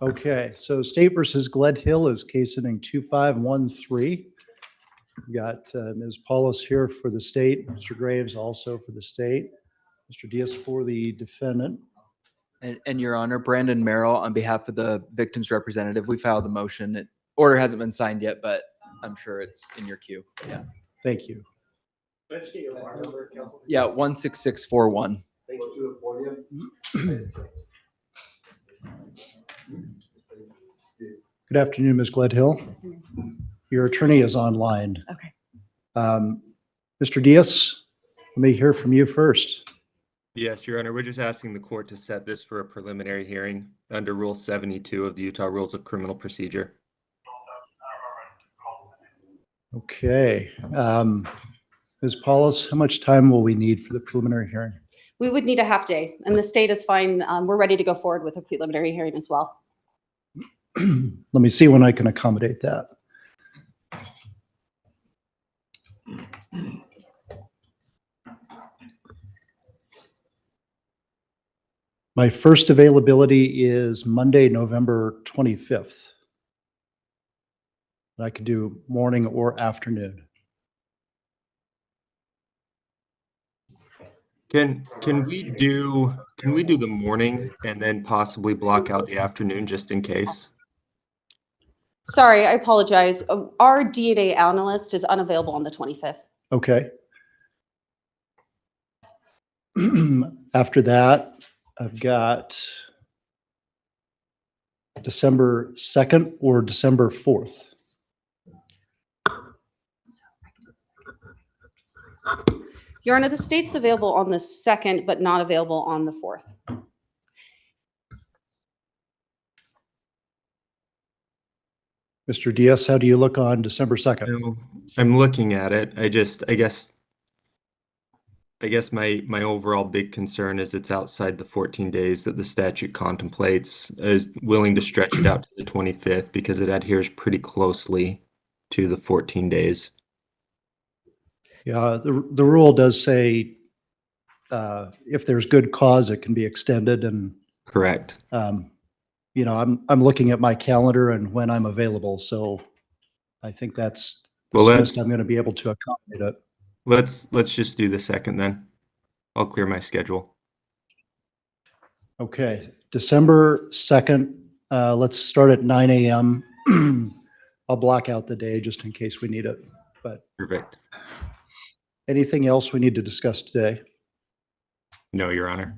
Okay, so State versus Gledhill is case ending 2513. We've got Ms. Paulus here for the state, Mr. Graves also for the state, Mr. Diaz for the defendant. And Your Honor, Brandon Merrill, on behalf of the victim's representative, we filed the motion. Order hasn't been signed yet, but I'm sure it's in your queue. Yeah. Thank you. Yeah, 16641. Good afternoon, Ms. Gledhill. Your attorney is online. Okay. Mr. Diaz, let me hear from you first. Yes, Your Honor, we're just asking the court to set this for a preliminary hearing under Rule 72 of the Utah Rules of Criminal Procedure. Okay. Ms. Paulus, how much time will we need for the preliminary hearing? We would need a half day, and the state is fine. We're ready to go forward with a preliminary hearing as well. Let me see when I can accommodate that. My first availability is Monday, November 25th. I could do morning or afternoon. Can we do the morning and then possibly block out the afternoon just in case? Sorry, I apologize. Our DNA analyst is unavailable on the 25th. Okay. After that, I've got December 2nd or December 4th. Your Honor, the state's available on the 2nd, but not available on the 4th. Mr. Diaz, how do you look on December 2nd? I'm looking at it. I guess my overall big concern is it's outside the 14 days that the statute contemplates. I was willing to stretch it out to the 25th because it adheres pretty closely to the 14 days. Yeah, the rule does say if there's good cause, it can be extended. And Correct. you know, I'm looking at my calendar and when I'm available, so I think that's the soonest I'm going to be able to accommodate it. Let's just do the 2nd then. I'll clear my schedule. Okay, December 2nd. Let's start at 9 a.m. I'll block out the day just in case we need it. But Perfect. anything else we need to discuss today? No, Your Honor.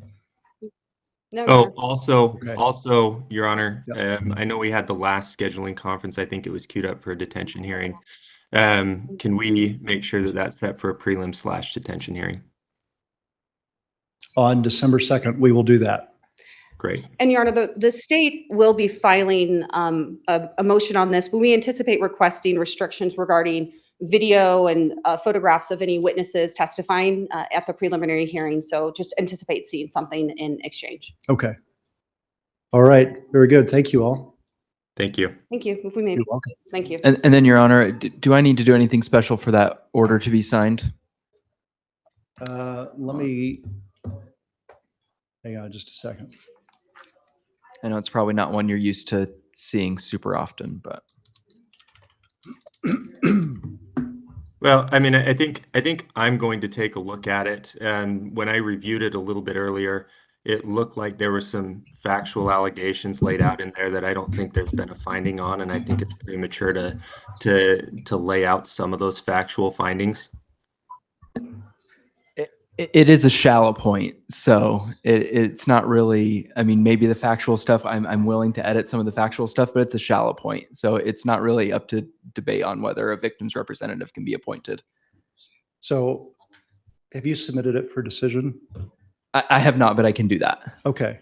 No, Oh, Your Honor. also, Your Honor, Yep. I know we had the last scheduling conference. I think it was queued up for a detention hearing. Can we make sure that that's set for a prelim / detention hearing? On December 2nd, we will do that. Great. And Your Honor, the state will be filing a motion on this, but we anticipate requesting restrictions regarding video and photographs of any witnesses testifying at the preliminary hearing. So just anticipate seeing something in exchange. Okay. All right. Very good. Thank you all. Thank you. Thank you. If we may You're be welcome. excused. Thank you. And then, Your Honor, do I need to do anything special for that order to be signed? Let me hang on just a second. I know it's probably not one you're used to seeing super often, but Well, I mean, I think I'm going to take a look at it. And when I reviewed it a little bit earlier, it looked like there were some factual allegations laid out in there that I don't think there's been a finding on, and I think it's premature to lay out some of those factual findings. it is a shallow point. So it's not really, I mean, maybe the factual stuff, I'm willing to edit some of the factual stuff, but it's a shallow point. So it's not really up to debate on whether a victim's representative can be appointed. So have you submitted it for decision? I have not, but I can do that. Okay.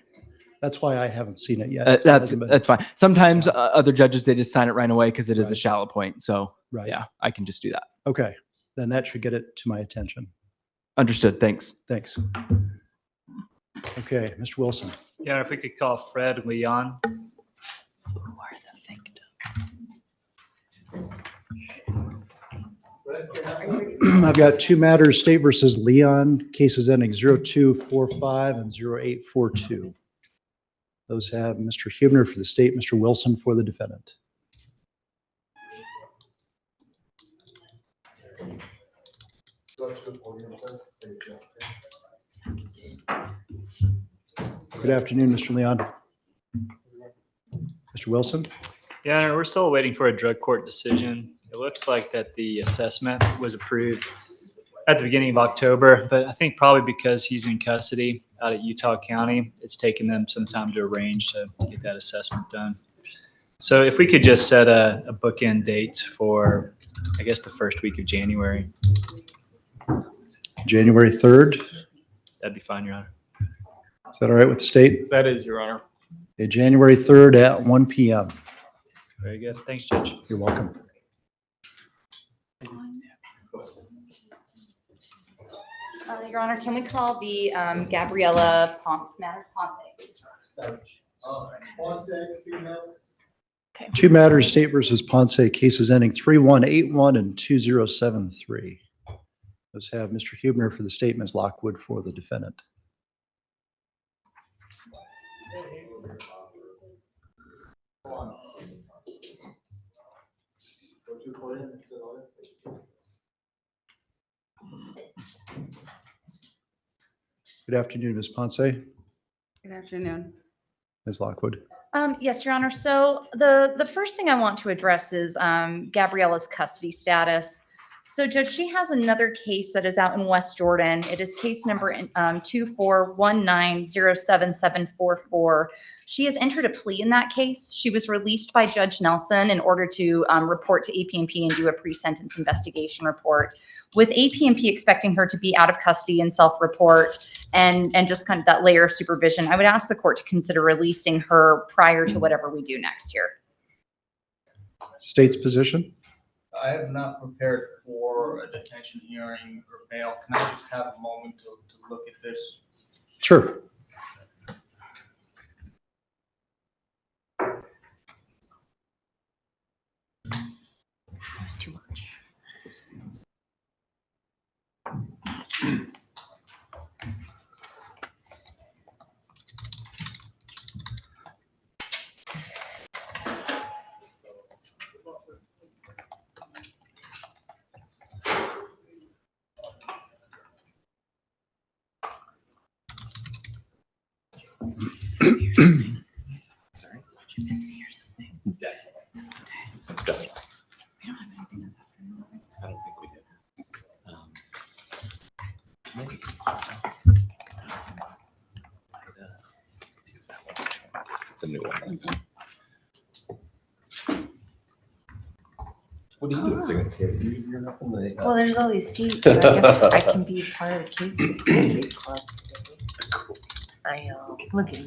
That's why I haven't seen it yet. It That's hasn't been- fine. Sometimes other judges, they just sign it right away because it is a Right. shallow point. So Right. yeah, I can just do that. Okay. Then that should get it to my attention. Understood. Thanks. Thanks. Okay, Mr. Wilson. Yeah, if we could call Fred Leon. Who are the victims? I've got two matters, State versus Leon, cases ending 0245 and 0842. Those have Mr. Hubner for the state, Mr. Wilson for the defendant. Good afternoon, Mr. Leon. Mr. Wilson? Yeah, we're still waiting for a drug court decision. It looks like that the assessment was approved at the beginning of October, but I think probably because he's in custody out at Utah County, it's taken them some time to arrange to get that assessment done. So if we could just set a bookend date for, I guess, the first week of January, January 3rd. that'd be fine, Your Honor. Is that all right with the state? That is, Your Honor. Okay, January 3rd at 1 p.m. Very good. Thanks, Judge. You're welcome. Your Honor, can we call the Gabriella Ponce matter? Two matters, State versus Ponce, cases ending 3181 and 2073. Those have Mr. Hubner for the state, Ms. Lockwood for the defendant. Good afternoon, Ms. Ponce, Good afternoon. Ms. Lockwood. Yes, Your Honor. So the first thing I want to address is Gabriella's custody status. So, Judge, she has another case that is out in West Jordan. It is case number 2419077444. She has entered a plea in that case. She was released by Judge Nelson in order to report to APMP and do a pre-sentence investigation report, with APMP expecting her to be out of custody and self-report and just kind of that layer of supervision. I would ask the court to consider releasing her prior to whatever we do next year. State's position? I have not prepared for a detention hearing or bail. Can I just have a moment to look at this? Sure. That's too much. Sorry. Did you miss me or something? Gotcha. We don't have anything this afternoon. I don't think we did. Maybe. It's a new one. What do you do in Singapore? You're up in the. Well, there's all these seats, so I guess I can be part of the cake club. Cool. I know. Look at me.